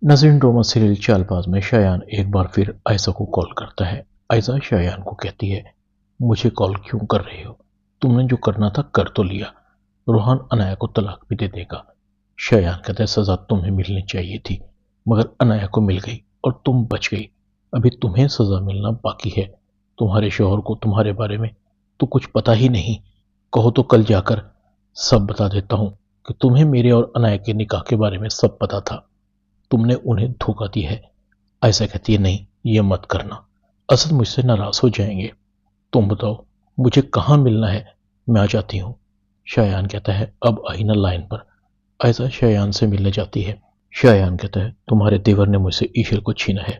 नाज़रीन, drama serial Chaalbaaz में शायान एक बार फिर आयशा को कॉल करता है। आयशा शायान को कहती है, मुझे कॉल क्यों कर रही हो? तुमने जो करना था कर तो लिया। रोहान अनाया को तलाक भी दे देगा। शायान कहता है, सजा तुम्हें मिलनी चाहिए थी, मगर अनाया को मिल गई और तुम बच गई। अभी तुम्हें सजा मिलना बाकी है। तुम्हारे शौहर को तुम्हारे बारे में तो कुछ पता ही नहीं। कहो तो कल जाकर सब बता देता हूँ कि तुम्हें मेरे और अनाया के निकाह के बारे में सब पता था। तुमने उन्हें धोखा दिया है। ऐसा कहती है, नहीं ये मत करना, असद मुझसे नाराज हो जाएंगे। तुम बताओ मुझे कहाँ मिलना है, मैं आ जाती हूँ। शायान कहता है, अब आई ना लाइन पर। ऐसा शायान से मिलने जाती है। शायान कहता है, तुम्हारे देवर ने मुझसे ईशल को छीना है।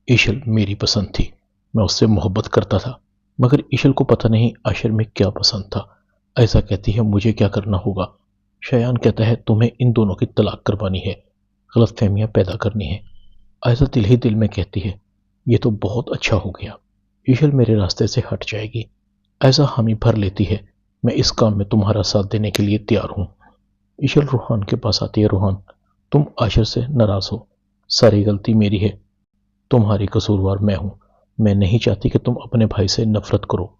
ईशल मेरी पसंद थी, मैं उससे मोहब्बत करता था, मगर ईशल को पता नहीं आशिर में क्या पसंद था। ऐसा कहती है, मुझे क्या करना होगा? शायान कहता है, तुम्हें इन दोनों की तलाक करवानी है, गलतफहमियां पैदा करनी है। आयशा दिल ही दिल में कहती है, ये तो बहुत अच्छा हो गया, ईशल मेरे रास्ते से हट जाएगी। ऐसा हामी भर लेती है, मैं इस काम में तुम्हारा साथ देने के लिए तैयार हूँ। ईशल रोहान के पास आती है। रोहान, तुम आशिर से नाराज हो, सारी गलती मेरी है, तुम्हारी कसूरवार मैं हूँ। मैं नहीं चाहती कि तुम अपने भाई से नफरत करो।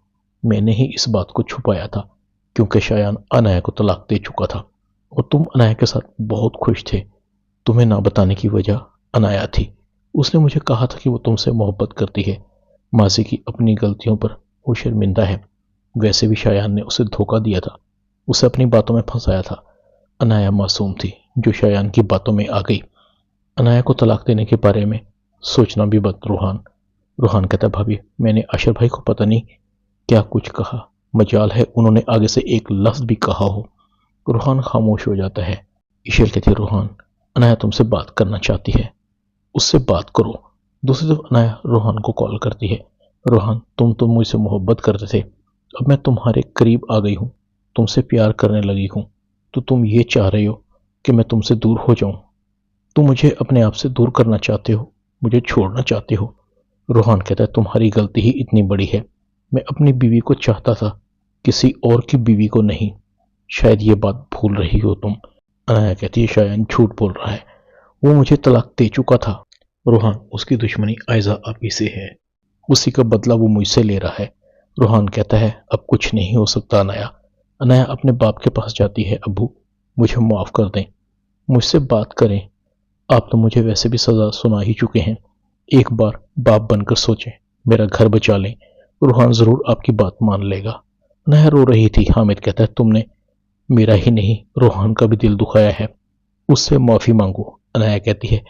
मैंने ही इस बात को छुपाया था, क्योंकि शायान अनाया को तलाक दे चुका था और तुम अनाया के साथ बहुत खुश थे। तुम्हें ना बताने की वजह अनाया थी। उसने मुझे कहा था कि वो तुमसे मोहब्बत करती है, माजी की अपनी गलतियों पर वो शर्मिंदा है। वैसे भी शायान ने उसे धोखा दिया था, उसे अपनी बातों में फंसाया था। अनाया मासूम थी जो शायान की बातों में आ गई। अनाया को तलाक देने के बारे में सोचना भी बद। रोहान रोहान कहता, भाभी मैंने आशिर भाई को पता नहीं क्या कुछ कहा, मजाल है उन्होंने आगे से एक लफ्ज भी कहा हो। रोहान खामोश हो जाता है। ईशल कहती है, रोहान अनाया तुमसे बात करना चाहती है, उससे बात करो। दूसरी तरफ अनाया रोहान को कॉल करती है। रोहान, तुम तो मुझसे मोहब्बत करते थे, अब मैं तुम्हारे करीब आ गई हूँ, तुमसे प्यार करने लगी हूँ, तो तुम ये चाह रहे हो कि मैं तुमसे दूर हो जाऊं? तुम मुझे अपने आप से दूर करना चाहते हो, मुझे छोड़ना चाहते हो। रोहान कहता है, तुम्हारी गलती ही इतनी बड़ी है। मैं अपनी बीवी को चाहता था, किसी और की बीवी को नहीं। शायद ये बात भूल रही हो तुम। अनाया कहती है, शायद झूठ बोल रहा है, वो मुझे तलाक दे चुका था। रोहान, उसकी दुश्मनी आयशा आपी से है, उसी का बदला वो मुझसे ले रहा है। रोहान कहता है, अब कुछ नहीं हो सकता अनाया। अनाया अपने बाप के पास जाती है। अब्बू मुझे माफ कर दें, मुझसे बात करें, आप तो मुझे वैसे भी सजा सुना ही चुके हैं, एक बार बाप बनकर सोचें, मेरा घर बचा लें, रोहान जरूर आपकी बात मान लेगा। अनाया रो रही थी। हामिद कहता है, तुमने मेरा ही नहीं रोहान का भी दिल दुखाया है, उससे माफी मांगो। अनाया कहती है,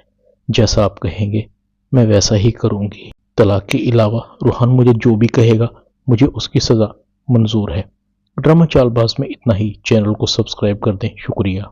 जैसा आप कहेंगे मैं वैसा ही करूंगी। तलाक के अलावा रोहान मुझे जो भी कहेगा, मुझे उसकी सजा मंजूर है। ड्रामा चालबाज में इतना ही। चैनल को सब्सक्राइब कर दें। शुक्रिया।